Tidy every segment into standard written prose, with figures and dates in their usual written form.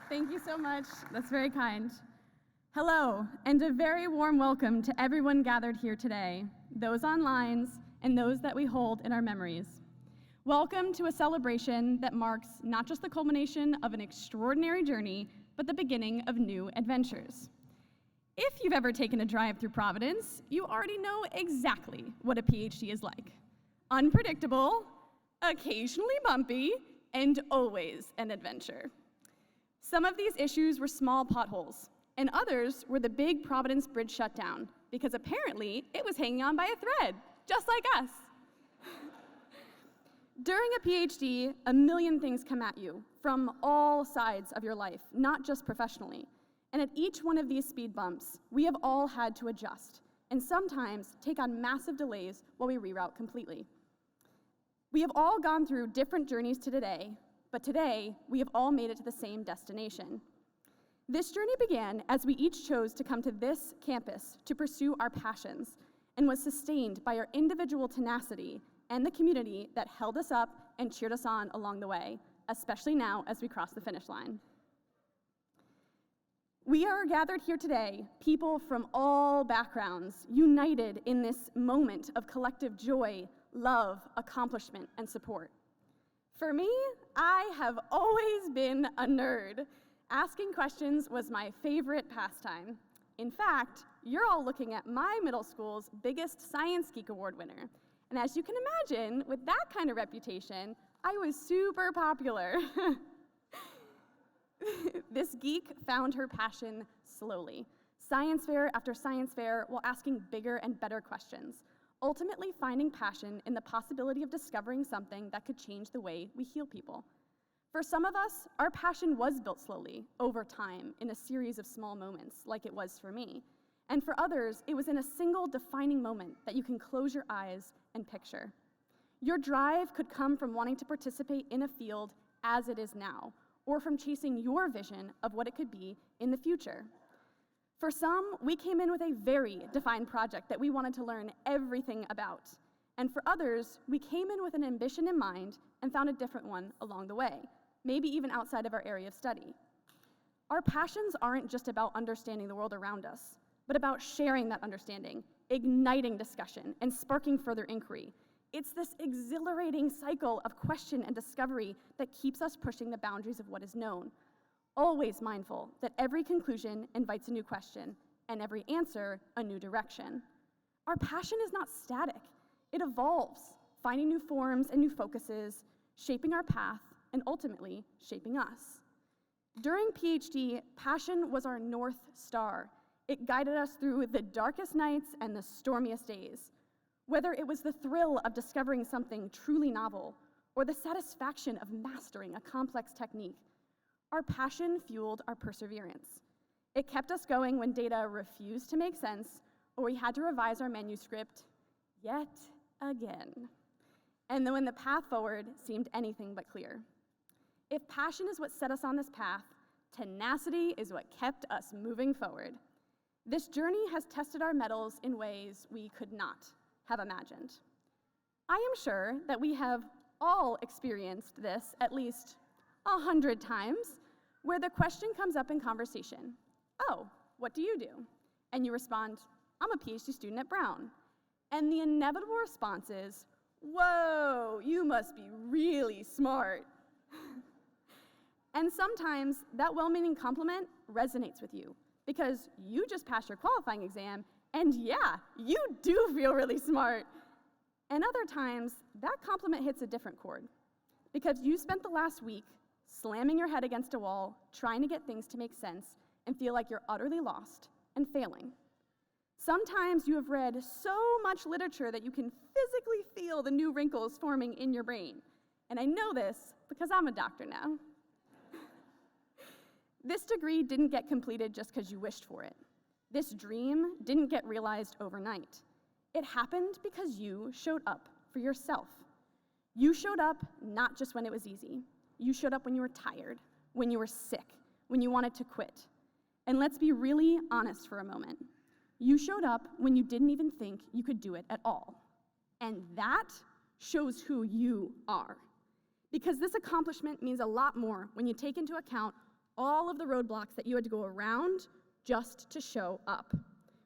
Thank you so much. That's very kind. Hello, and a very warm welcome to everyone gathered here today, those on lines and those that we hold in our memories. Welcome to a celebration that marks not just the culmination of an extraordinary journey, but the beginning of new adventures. If you've ever taken a drive through Providence, you already know exactly what a PhD is like. Unpredictable, occasionally bumpy, and always an adventure. Some of these issues were small potholes, and others were the big Providence Bridge shutdown, because apparently it was hanging on by a thread, just like us. During a PhD, a million things come at you from all sides of your life, not just professionally. And at each one of these speed bumps, we have all had to adjust, and sometimes take on massive delays while we reroute completely. We have all gone through different journeys to today, but today, we have all made it to the same destination. This journey began as we each chose to come to this campus to pursue our passions, and was sustained by our individual tenacity and the community that held us up and cheered us on along the way, especially now as we cross the finish line. We are gathered here today, people from all backgrounds, united in this moment of collective joy, love, accomplishment, and support. For me, I have always been a nerd. Asking questions was my favorite pastime. In fact, you're all looking at my middle school's biggest Science Geek Award winner. And as you can imagine, with that kind of reputation, I was super popular. This geek found her passion slowly, science fair after science fair, while asking bigger and better questions, ultimately finding passion in the possibility of discovering something that could change the way we heal people. For some of us, our passion was built slowly, over time, in a series of small moments, like it was for me. And for others, it was in a single defining moment that you can close your eyes and picture. Your drive could come from wanting to participate in a field as it is now, or from chasing your vision of what it could be in the future. For some, we came in with a very defined project that we wanted to learn everything about. And for others, we came in with an ambition in mind and found a different one along the way, maybe even outside of our area of study. Our passions aren't just about understanding the world around us, but about sharing that understanding, igniting discussion, and sparking further inquiry. It's this exhilarating cycle of question and discovery that keeps us pushing the boundaries of what is known, always mindful that every conclusion invites a new question, and every answer a new direction. Our passion is not static. It evolves, finding new forms and new focuses, shaping our path, and ultimately shaping us. During PhD, passion was our North Star. It guided us through the darkest nights and the stormiest days. Whether it was the thrill of discovering something truly novel, or the satisfaction of mastering a complex technique, our passion fueled our perseverance. It kept us going when data refused to make sense, or we had to revise our manuscript yet again. And then when the path forward seemed anything but clear. If passion is what set us on this path, tenacity is what kept us moving forward. This journey has tested our mettle in ways we could not have imagined. I am sure that we have all experienced this at least 100 times, where the question comes up in conversation, "Oh, what do you do?" And you respond, "I'm a PhD student at Brown." And the inevitable response is, "Whoa, you must be really smart." And sometimes that well-meaning compliment resonates with you, because you just passed your qualifying exam, and yeah, you do feel really smart. And other times, that compliment hits a different chord, because you spent the last week slamming your head against a wall, trying to get things to make sense, and feel like you're utterly lost and failing. Sometimes you have read so much literature that you can physically feel the new wrinkles forming in your brain. And I know this because I'm a doctor now. This degree didn't get completed just because you wished for it. This dream didn't get realized overnight. It happened because you showed up for yourself. You showed up not just when it was easy. You showed up when you were tired, when you were sick, when you wanted to quit. And let's be really honest for a moment. You showed up when you didn't even think you could do it at all. And that shows who you are. Because this accomplishment means a lot more when you take into account all of the roadblocks that you had to go around just to show up.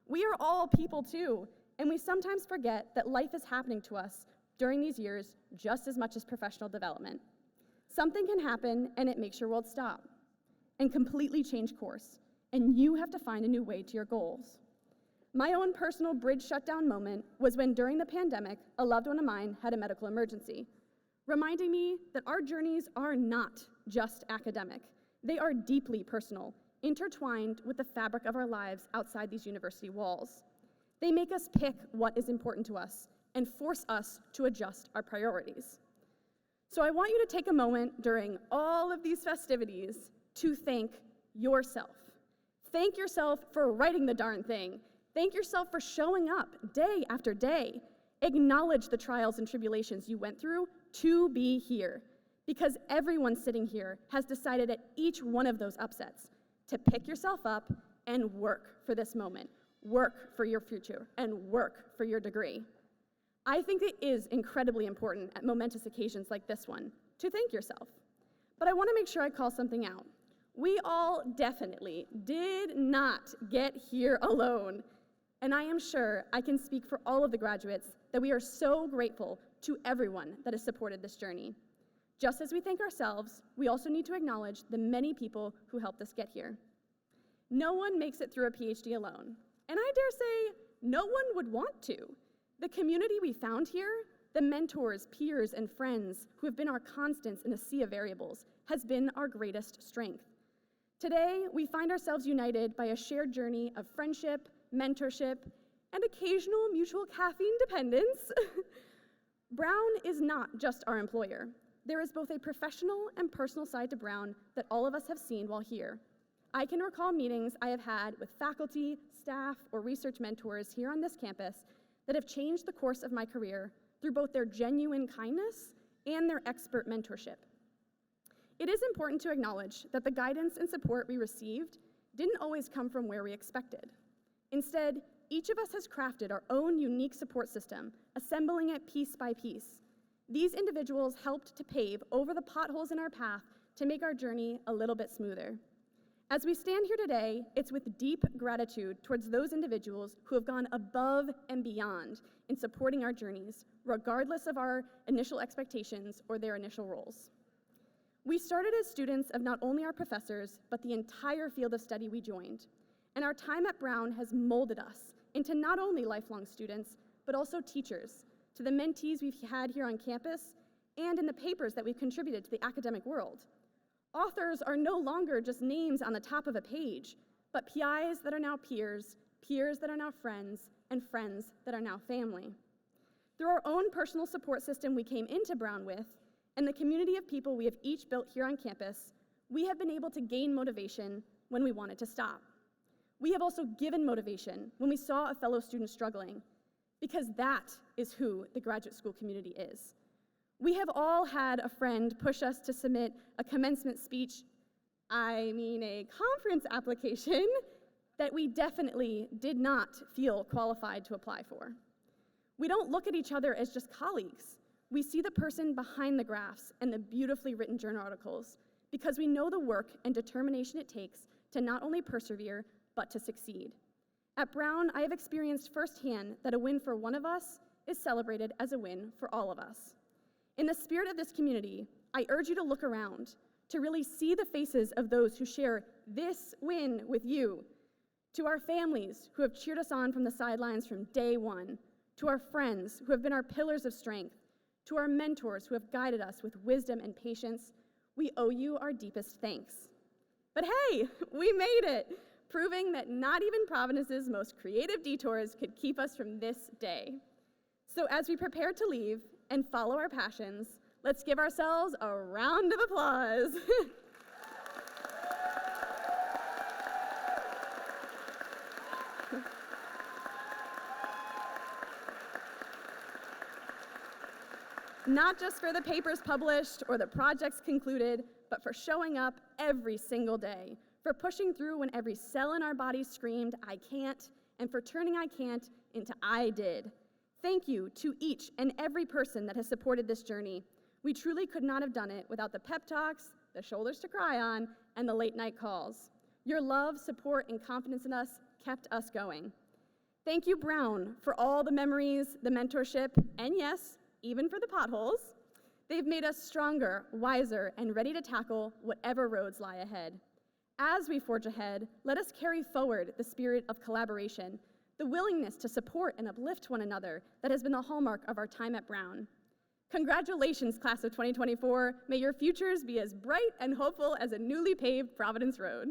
We are all people too, and we sometimes forget that life is happening to us during these years just as much as professional development. Something can happen and it makes your world stop and completely change course, and you have to find a new way to your goals. My own personal bridge shutdown moment was when during the pandemic, a loved one of mine had a medical emergency, reminding me that our journeys are not just academic. They are deeply personal, intertwined with the fabric of our lives outside these university walls. They make us pick what is important to us and force us to adjust our priorities. So I want you to take a moment during all of these festivities to thank yourself. Thank yourself for writing the darn thing. Thank yourself for showing up day after day. Acknowledge the trials and tribulations you went through to be here, because everyone sitting here has decided at each one of those upsets to pick yourself up and work for this moment, work for your future, and work for your degree. I think it is incredibly important at momentous occasions like this one to thank yourself. But I want to make sure I call something out. We all definitely did not get here alone. And I am sure I can speak for all of the graduates that we are so grateful to everyone that has supported this journey. Just as we thank ourselves, we also need to acknowledge the many people who helped us get here. No one makes it through a PhD alone, and I dare say no one would want to. The community we found here, the mentors, peers, and friends who have been our constants in a sea of variables, has been our greatest strength. Today, we find ourselves united by a shared journey of friendship, mentorship, and occasional mutual caffeine dependence. Brown is not just our employer. There is both a professional and personal side to Brown that all of us have seen while here. I can recall meetings I have had with faculty, staff, or research mentors here on this campus that have changed the course of my career through both their genuine kindness and their expert mentorship. It is important to acknowledge that the guidance and support we received didn't always come from where we expected. Instead, each of us has crafted our own unique support system, assembling it piece by piece. These individuals helped to pave over the potholes in our path to make our journey a little bit smoother. As we stand here today, it's with deep gratitude towards those individuals who have gone above and beyond in supporting our journeys, regardless of our initial expectations or their initial roles. We started as students of not only our professors, but the entire field of study we joined. And our time at Brown has molded us into not only lifelong students, but also teachers, to the mentees we've had here on campus, and in the papers that we've contributed to the academic world. Authors are no longer just names on the top of a page, but PIs that are now peers, peers that are now friends, and friends that are now family. Through our own personal support system we came into Brown with, and the community of people we have each built here on campus, we have been able to gain motivation when we wanted to stop. We have also given motivation when we saw a fellow student struggling, because that is who the graduate school community is. We have all had a friend push us to submit a commencement speech, a conference application that we definitely did not feel qualified to apply for. We don't look at each other as just colleagues. We see the person behind the graphs and the beautifully written journal articles because we know the work and determination it takes to not only persevere, but to succeed. At Brown, I have experienced firsthand that a win for one of us is celebrated as a win for all of us. In the spirit of this community, I urge you to look around, to really see the faces of those who share this win with you, to our families who have cheered us on from the sidelines from day one, to our friends who have been our pillars of strength, to our mentors who have guided us with wisdom and patience. We owe you our deepest thanks. But hey, we made it, proving that not even Providence's most creative detours could keep us from this day. So as we prepare to leave and follow our passions, let's give ourselves a round of applause. Not just for the papers published or the projects concluded, but for showing up every single day, for pushing through when every cell in our body screamed, "I can't," and for turning "I can't" into "I did." Thank you to each and every person that has supported this journey. We truly could not have done it without the pep talks, the shoulders to cry on, and the late night calls. Your love, support, and confidence in us kept us going. Thank you, Brown, for all the memories, the mentorship, and yes, even for the potholes. They've made us stronger, wiser, and ready to tackle whatever roads lie ahead. As we forge ahead, let us carry forward the spirit of collaboration, the willingness to support and uplift one another that has been the hallmark of our time at Brown. Congratulations, class of 2024. May your futures be as bright and hopeful as a newly paved Providence Road.